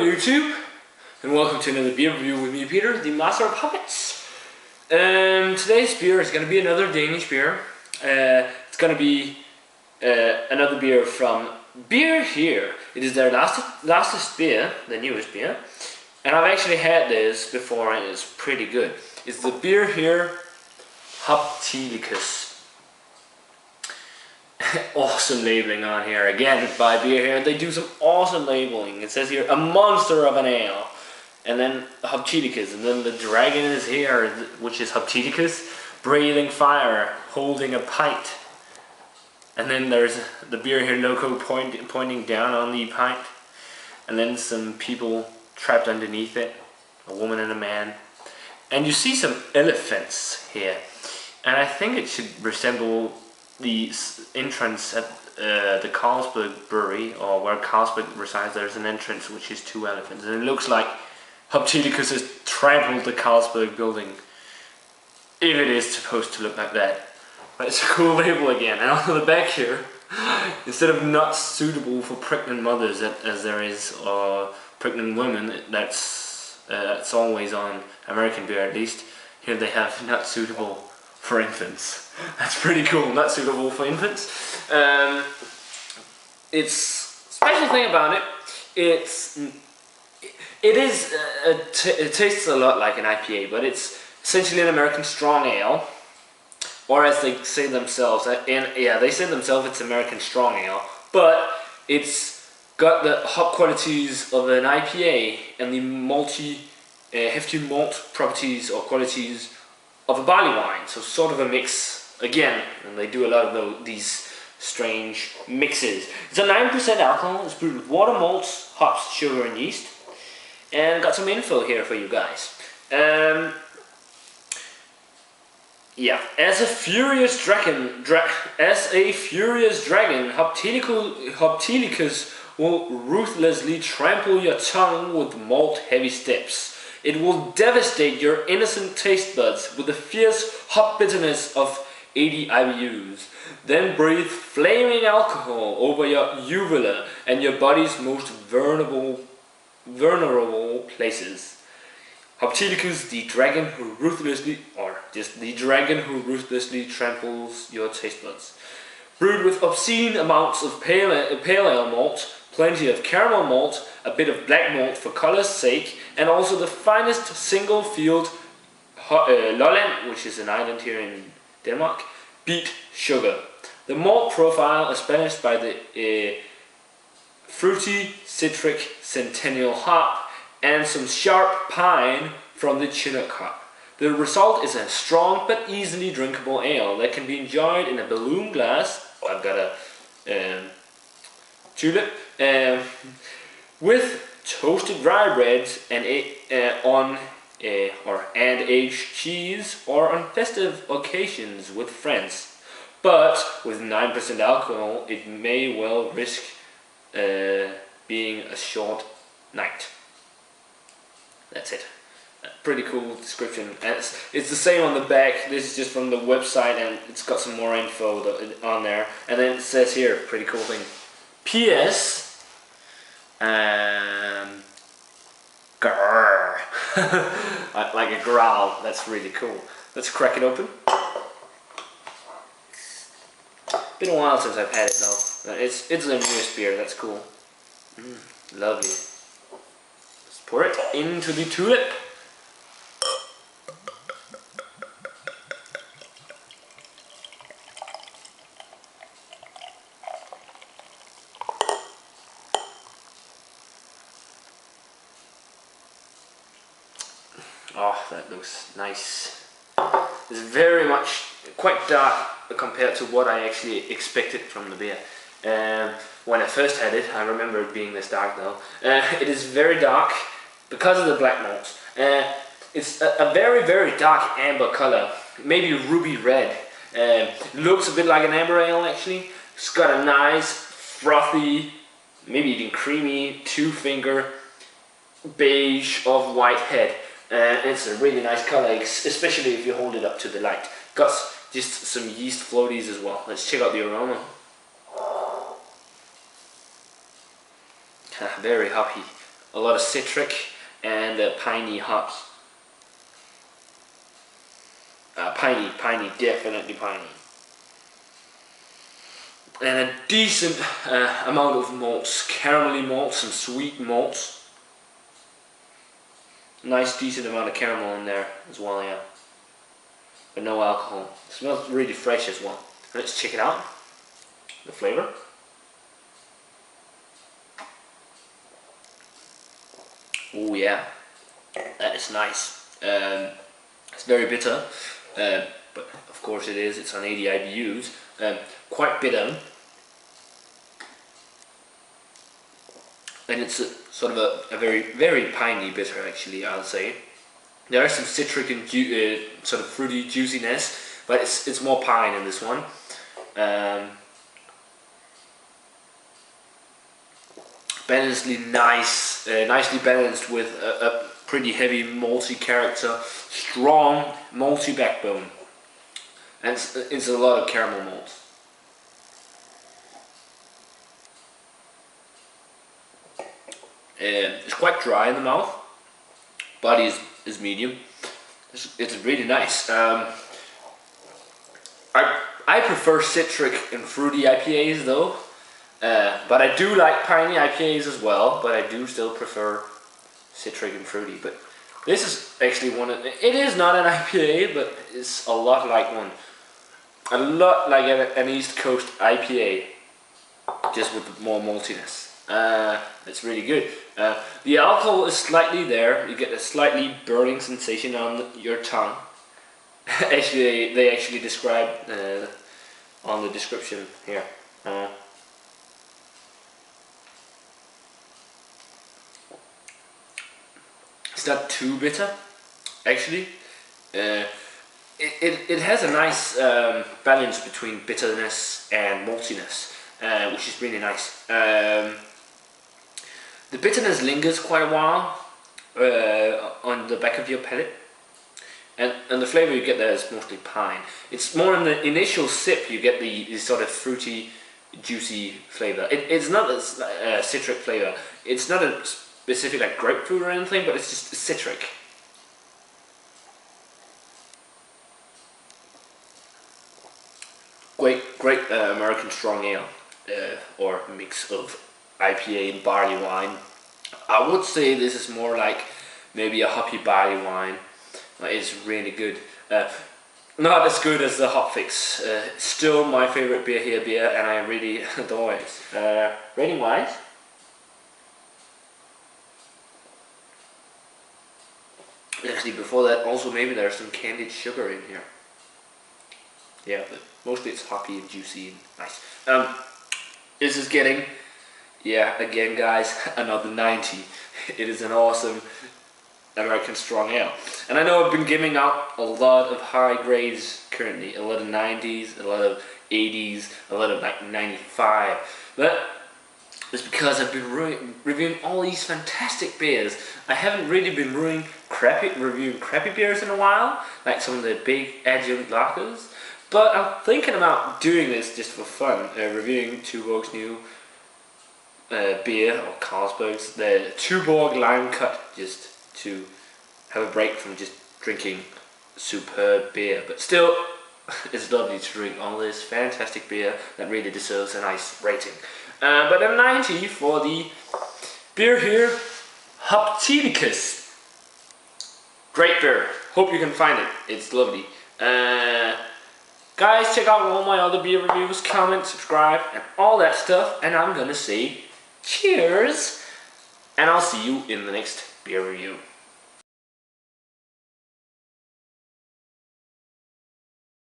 YouTube, and welcome to another beer review with me, Peter, the master of puppets. Today's beer is going to be another Danish beer. It's going to be another beer from Beer Here. It is their lastest beer, the newest beer, and I've actually had this before and it's pretty good. It's the Beer Here Hoptilicus. Awesome labeling on here again by Beer Here. They do some awesome labeling. It says here a monster of an ale, and then Hoptilicus, and then the dragon is here, which is Hoptilicus, breathing fire, holding a pint, and then there's the Beer Here logo pointing down on the pint, and then some people trapped underneath it, a woman and a man, and you see some elephants here, and I think it should resemble the entrance at the Carlsberg Brewery, or where Carlsberg resides. There's an entrance which is two elephants, and it looks like Hoptilicus has trampled the Carlsberg building, if it is supposed to look like that. But it's a cool label again, and on the back here, instead of not suitable for pregnant mothers, as there is, or pregnant women, that's always on American beer at least, here they have not suitable for infants. That's pretty cool, not suitable for infants. It's special thing about it, it tastes a lot like an IPA, but it's essentially an American strong ale, or as they say themselves, they say themselves it's American strong ale, but it's got the hop qualities of an IPA and the hefty malt properties or qualities of a barley wine, so sort of a mix again, and they do a lot of these strange mixes. It's a 9% alcohol. It's brewed with water, malts, hops, sugar, and yeast. And got some info here for you guys. As a furious dragon, Hoptilicus will ruthlessly trample your tongue with malt-heavy steps. It will devastate your innocent taste buds with the fierce hop bitterness of 80 IBUs. Then breathe flaming alcohol over your uvula and your body's most vulnerable places. Hoptilicus, the dragon who ruthlessly tramples your taste buds. Brewed with obscene amounts of pale ale malt, plenty of caramel malt, a bit of black malt for color's sake, and also the finest single field Lolland, which is an island here in Denmark, beet sugar. The malt profile is balanced by the fruity citric centennial hop and some sharp pine from the Chinook hop. The result is a strong but easily drinkable ale that can be enjoyed in a balloon glass. I've got a tulip with toasted rye breads and aged cheese, or on festive occasions with friends. But with 9% alcohol, it may well risk being a short night. That's it. Pretty cool description. And it's the same on the back. This is just from the website, and it's got some more info on there. And then it says here, pretty cool thing. P.S. Grrr. Like a growl. That's really cool. Let's crack it open. Been a while since I've had it though. It's the newest beer. That's cool. Lovely. Let's pour it into the tulip. Oh, that looks nice. It's very much quite dark compared to what I actually expected from the beer. When I first had it, I remember it being this dark though. It is very dark because of the black malt. It's a very, very dark amber color, maybe ruby red. Looks a bit like an amber ale actually. It's got a nice, frothy, maybe even creamy, two-finger beige of white head. It's a really nice color, especially if you hold it up to the light. Got just some yeast floaties as well. Let's check out the aroma. Very hoppy. a lot of citric and piney hops. Piney, definitely piney. And a decent amount of malts, caramelly malts and sweet malts. Nice decent amount of caramel in there as well, yeah. But no alcohol. It smells really fresh as well. Let's check it out. The flavor. Oh yeah, that is nice. It's very bitter, but of course it is. It's on 80 IBUs. Quite bitter, and it's sort of a very piney bitter actually. I'll say there is some citric and sort of fruity juiciness, but it's more pine in this one. Nicely balanced with a pretty heavy malty character, strong malty backbone, and it's a lot of caramel malt. It's quite dry in the mouth. Body is medium. It's really nice. I prefer citric and fruity IPAs though. But I do like piney IPAs as well, but I do still prefer citric and fruity. But this is actually one of, it is not an IPA, but it's a lot like one. A lot like an East Coast IPA, just with more maltiness. It's really good. The alcohol is slightly there. You get a slightly burning sensation on your tongue. Actually, they actually describe on the description here. It's not too bitter, actually. It has a nice balance between bitterness and maltiness, which is really nice. The bitterness lingers quite a while on the back of your palate, and the flavor you get there is mostly pine. It's more in the initial sip you get the sort of fruity, juicy flavor. It's not a citric flavor. It's not a specific like grapefruit or anything, but it's just citric. Great American strong ale, or mix of IPA and barley wine. I would say this is more like maybe a hoppy barley wine. It's really good. Not as good as the Hopfix. Still my favorite beer, and I really adore it. Rating wise, actually before that also maybe there's some candied sugar in here. Yeah, but mostly it's hoppy and juicy and nice. This is getting, yeah, again guys, another 90. It is an awesome American strong ale. And I know I've been giving out a lot of high grades currently, a lot of 90s, a lot of 80s, a lot of like 95. But it's because I've been reviewing all these fantastic beers. I haven't really been reviewing crappy beers in a while, like some of the big adjunct lagers. But I'm thinking about doing this just for fun, reviewing Tuborg's new beer, or Carlsberg's, the Tuborg Lime Cut, just to have a break from just drinking superb beer. But still, it's lovely to drink all this fantastic beer that really deserves a nice rating. But a 90 for the beer here, Hoptilicus. Great beer. Hope you can find it. It's lovely. Guys, check out all my other beer reviews, comment, subscribe, and all that stuff. And I'm gonna say cheers, and I'll see you in the next beer review.